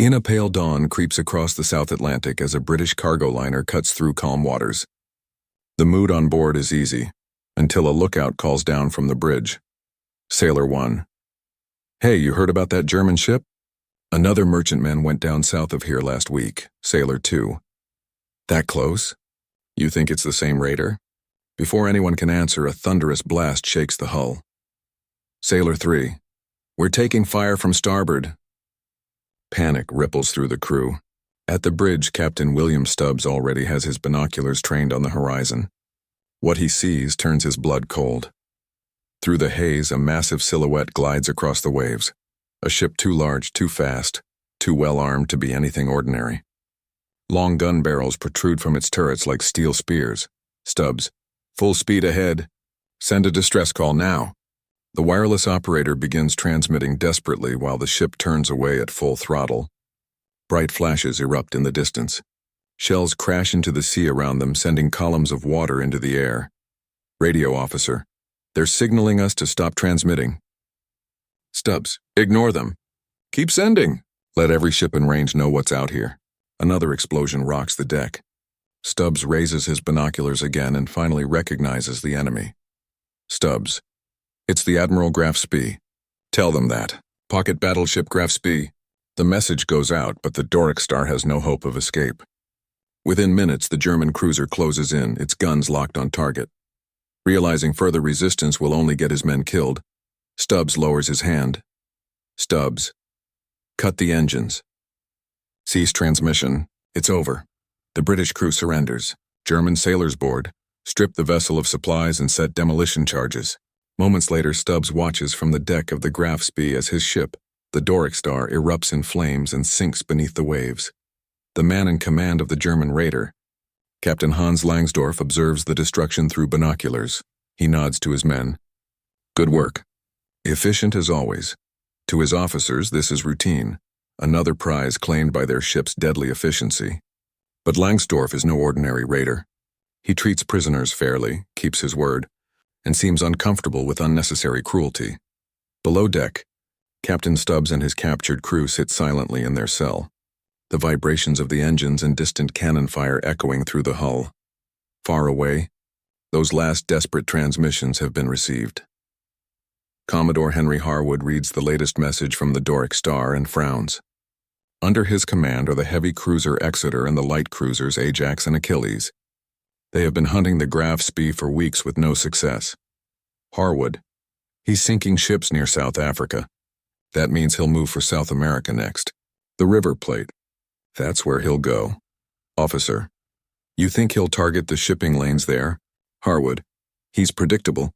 In a pale dawn creeps across the South Atlantic as a British cargo liner cuts through calm waters. The mood on board is easy, until a lookout calls down from the bridge. Sailor 1. Hey, you heard about that German ship? Another merchantman went down south of here last week. Sailor 2. That close? You think it's the same raider? Before anyone can answer, a thunderous blast shakes the hull. Sailor 3. We're taking fire from starboard. Panic ripples through the crew. At the bridge, Captain William Stubbs already has his binoculars trained on the horizon. What he sees turns his blood cold. Through the haze, a massive silhouette glides across the waves. A ship too large, too fast, too well armed to be anything ordinary. Long gun barrels protrude from its turrets like steel spears. Stubbs, full speed ahead. Send a distress call now. The wireless operator begins transmitting desperately while the ship turns away at full throttle. Bright flashes erupt in the distance. Shells crash into the sea around them, sending columns of water into the air. Radio officer, they're signaling us to stop transmitting. Stubbs, ignore them. Keep sending. Let every ship in range know what's out here. Another explosion rocks the deck. Stubbs raises his binoculars again and finally recognizes the enemy. Stubbs, it's the Admiral Graf Spee. Tell them that. Pocket Battleship Graf Spee. The message goes out, but the Doric Star has no hope of escape. Within minutes, the German cruiser closes in, its guns locked on target. Realizing further resistance will only get his men killed, Stubbs lowers his hand. Stubbs, cut the engines. Cease transmission. It's over. The British crew surrenders. German sailors board, strip the vessel of supplies and set demolition charges. Moments later, Stubbs watches from the deck of the Graf Spee as his ship, the Doric Star, erupts in flames and sinks beneath the waves. The man in command of the German raider, Captain Hans Langsdorff, observes the destruction through binoculars. He nods to his men. Good work. Efficient as always. To his officers, this is routine, another prize claimed by their ship's deadly efficiency. But Langsdorff is no ordinary raider. He treats prisoners fairly, keeps his word, and seems uncomfortable with unnecessary cruelty. Below deck, Captain Stubbs and his captured crew sit silently in their cell, the vibrations of the engines and distant cannon fire echoing through the hull. Far away, those last desperate transmissions have been received. Commodore Henry Harwood reads the latest message from the Doric Star and frowns. Under his command are the heavy cruiser Exeter and the light cruisers Ajax and Achilles. They have been hunting the Graf Spee for weeks with no success. Harwood, he's sinking ships near South Africa. That means he'll move for South America next. The River Plate. That's where he'll go. Officer, you think he'll target the shipping lanes there? Harwood, he's predictable.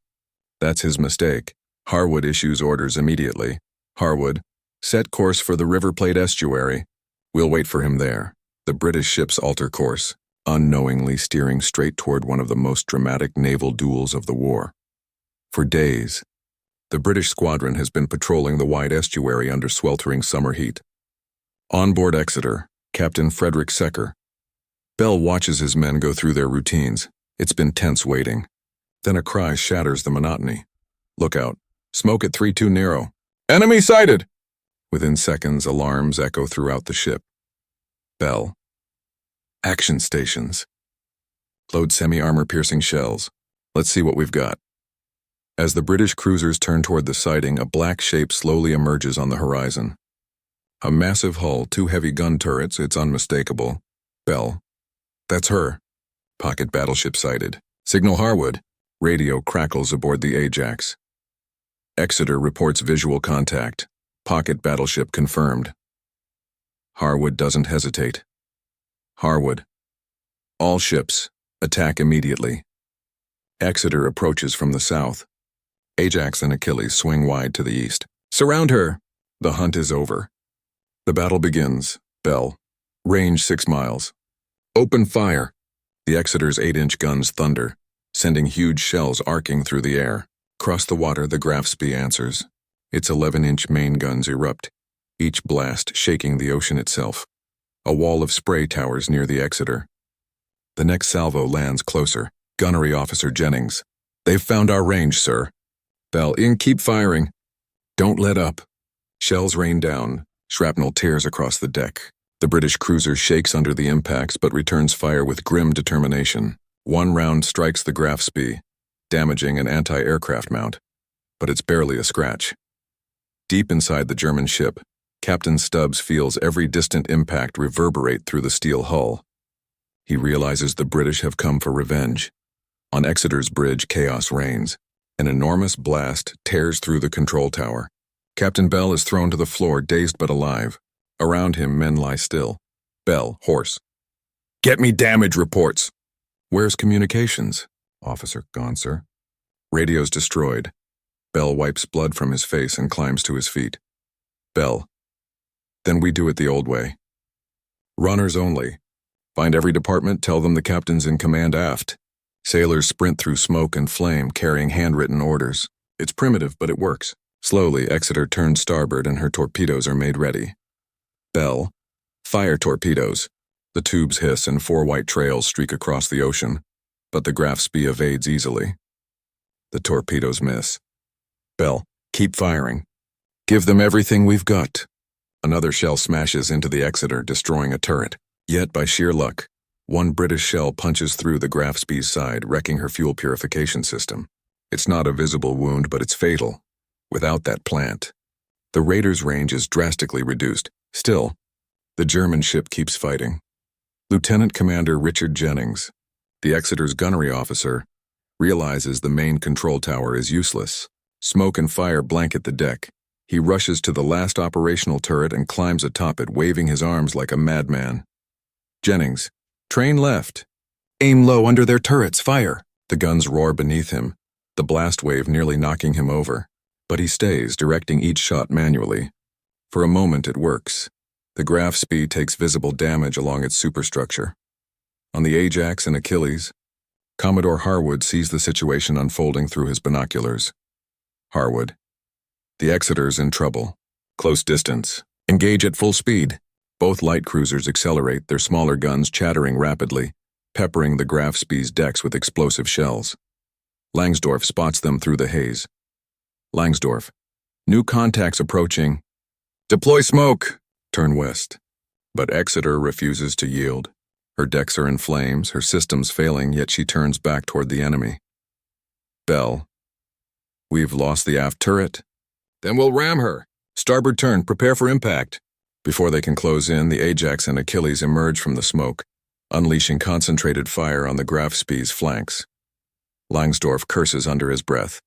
That's his mistake. Harwood issues orders immediately. Harwood, set course for the River Plate estuary. We'll wait for him there. The British ships alter course, unknowingly steering straight toward one of the most dramatic naval duels of the war. For days, the British squadron has been patrolling the wide estuary under sweltering summer heat. On board Exeter, Captain Frederick Secker. Bell watches his men go through their routines. It's been tense waiting. Then a cry shatters the monotony. Look out. Smoke at 32 Nero. Enemy sighted! Within seconds, alarms echo throughout the ship. Bell. Action stations. Load semi-armor-piercing shells. Let's see what we've got. As the British cruisers turn toward the sighting, a black shape slowly emerges on the horizon. A massive hull, 2 heavy gun turrets, it's unmistakable. Bell. That's her. Pocket battleship sighted. Signal Harwood. Radio crackles aboard the Ajax. Exeter reports visual contact. Pocket battleship confirmed. Harwood doesn't hesitate. Harwood. All ships, attack immediately. Exeter approaches from the south. Ajax and Achilles swing wide to the east. Surround her! The hunt is over. The battle begins. Bell. Range 6 miles. Open fire! The Exeter's 8-inch guns thunder, sending huge shells arcing through the air. Across the water, the Graf Spee answers. Its 11-inch main guns erupt, each blast shaking the ocean itself. A wall of spray towers near the Exeter. The next salvo lands closer. Gunnery Officer Jennings. They've found our range, sir. Bell, in, keep firing. Don't let up. Shells rain down, Shrapnel tears across the deck. The British cruiser shakes under the impacts but returns fire with grim determination. One round strikes the Graf Spee, damaging an anti-aircraft mount, but it's barely a scratch. Deep inside the German ship, Captain Stubbs feels every distant impact reverberate through the steel hull. He realizes the British have come for revenge. On Exeter's bridge, chaos reigns. An enormous blast tears through the control tower. Captain Bell is thrown to the floor, dazed but alive. Around him, men lie still. Bell, hoarse. "Get me damage reports." "Where's communications?" "Officer, gone, sir." "Radio's destroyed." Bell wipes blood from his face and climbs to his feet. Bell. "Then we do it the old way. Runners only. Find every department, tell them the captain's in command aft." Sailors sprint through smoke and flame, carrying handwritten orders. It's primitive, but it works. Slowly, Exeter turns starboard and her torpedoes are made ready. Bell. "Fire torpedoes." The tubes hiss and 4 white trails streak across the ocean, but the Graf Spee evades easily. The torpedoes miss. Bell. "Keep firing. Give them everything we've got." Another shell smashes into the Exeter, destroying a turret. Yet, by sheer luck, one British shell punches through the Graf Spee's side, wrecking her fuel purification system. It's not a visible wound, but it's fatal. Without that plant, the Raiders' range is drastically reduced. Still, the German ship keeps fighting. Lieutenant Commander Richard Jennings, the Exeter's gunnery officer, realizes the main control tower is useless. Smoke and fire blanket the deck. He rushes to the last operational turret and climbs atop it, waving his arms like a madman. "Jennings, train left. Aim low under their turrets, fire." The guns roar beneath him, the blast wave nearly knocking him over. But he stays, directing each shot manually. For a moment it works. The Graf Spee takes visible damage along its superstructure. On the Ajax and Achilles, Commodore Harwood sees the situation unfolding through his binoculars. Harwood. "The Exeter's in trouble. Close distance. Engage at full speed." Both light cruisers accelerate, their smaller guns chattering rapidly, peppering the Graf Spee's decks with explosive shells. Langsdorff spots them through the haze. Langsdorff. "New contacts approaching. Deploy smoke." Turn west. But Exeter refuses to yield. Her decks are in flames, her systems failing, yet she turns back toward the enemy. Bell. "We've lost the aft turret." "Then we'll ram her. Starboard turn, prepare for impact." Before they can close in, the Ajax and Achilles emerge from the smoke, unleashing concentrated fire on the Graf Spee's flanks. Langsdorff curses under his breath.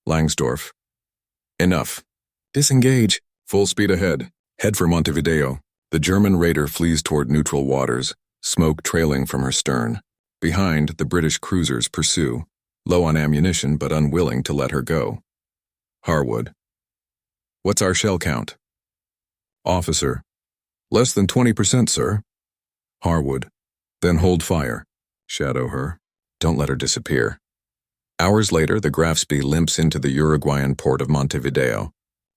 Langsdorff. "Enough. Disengage. Full speed ahead. Head for Montevideo." The German raider flees toward neutral waters, smoke trailing from her stern. Behind, the British cruisers pursue, low on ammunition but unwilling to let her go. Harwood. "What's our shell count?" Officer. "Less than 20%, sir." Harwood. "Then hold fire. Shadow her. Don't let her disappear." Hours later, the Graf Spee limps into the Uruguayan port of Montevideo.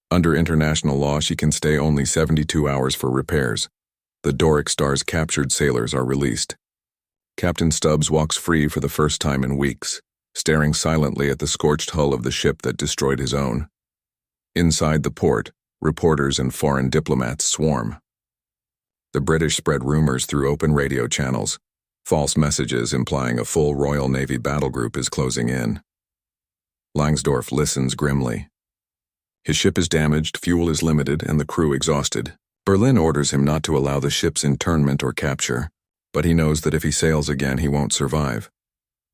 Under international law, she can stay only 72 hours for repairs. The Doric Star's captured sailors are released. Captain Stubbs walks free for the first time in weeks, staring silently at the scorched hull of the ship that destroyed his own. Inside the port, reporters and foreign diplomats swarm. The British spread rumors through open radio channels, false messages implying a full Royal Navy battle group is closing in. Langsdorff listens grimly. His ship is damaged, fuel is limited, and the crew exhausted. Berlin orders him not to allow the ship's internment or capture, but he knows that if he sails again, he won't survive.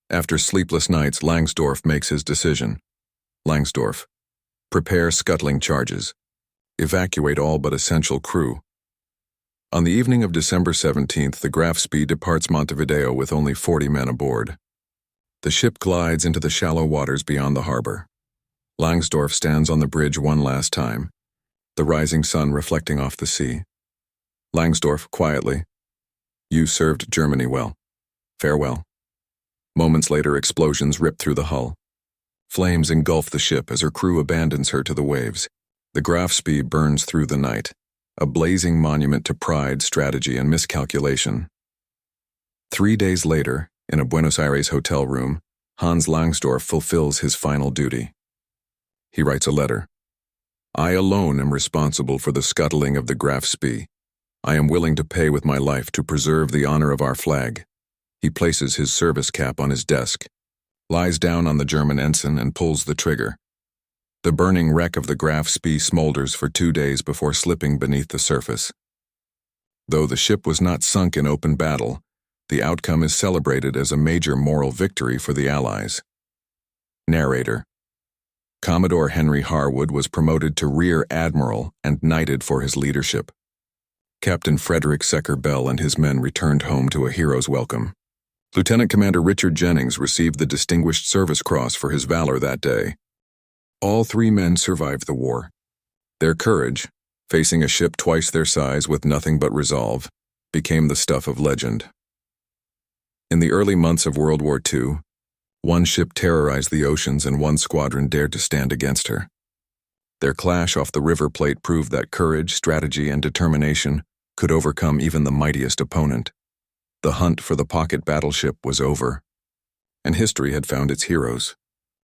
After sleepless nights, Langsdorff makes his decision. Langsdorff. Prepare scuttling charges. Evacuate all but essential crew. On the evening of December 17th, the Graf Spee departs Montevideo with only 40 men aboard. The ship glides into the shallow waters beyond the harbor. Langsdorff stands on the bridge one last time, the rising sun reflecting off the sea. Langsdorff, quietly. "You served Germany well. Farewell." Moments later, explosions rip through the hull. Flames engulf the ship as her crew abandons her to the waves. The Graf Spee burns through the night, a blazing monument to pride, strategy, and miscalculation. 3 days later, in a Buenos Aires hotel room, Hans Langsdorff fulfills his final duty. He writes a letter. I alone am responsible for the scuttling of the Graf Spee. I am willing to pay with my life to preserve the honor of our flag. He places his service cap on his desk, lies down on the German ensign and pulls the trigger. The burning wreck of the Graf Spee smolders for 2 days before slipping beneath the surface. Though the ship was not sunk in open battle, the outcome is celebrated as a major moral victory for the Allies. Narrator. Commodore Henry Harwood was promoted to Rear Admiral and knighted for his leadership. Captain Frederick Secker Bell and his men returned home to a hero's welcome. Lieutenant Commander Richard Jennings received the Distinguished Service Cross for his valor that day. All 3 men survived the war. Their courage, facing a ship twice their size with nothing but resolve, became the stuff of legend. In the early months of World War II, one ship terrorized the oceans and one squadron dared to stand against her. Their clash off the River Plate proved that courage, strategy, and determination could overcome even the mightiest opponent. The hunt for the pocket battleship was over, and history had found its heroes.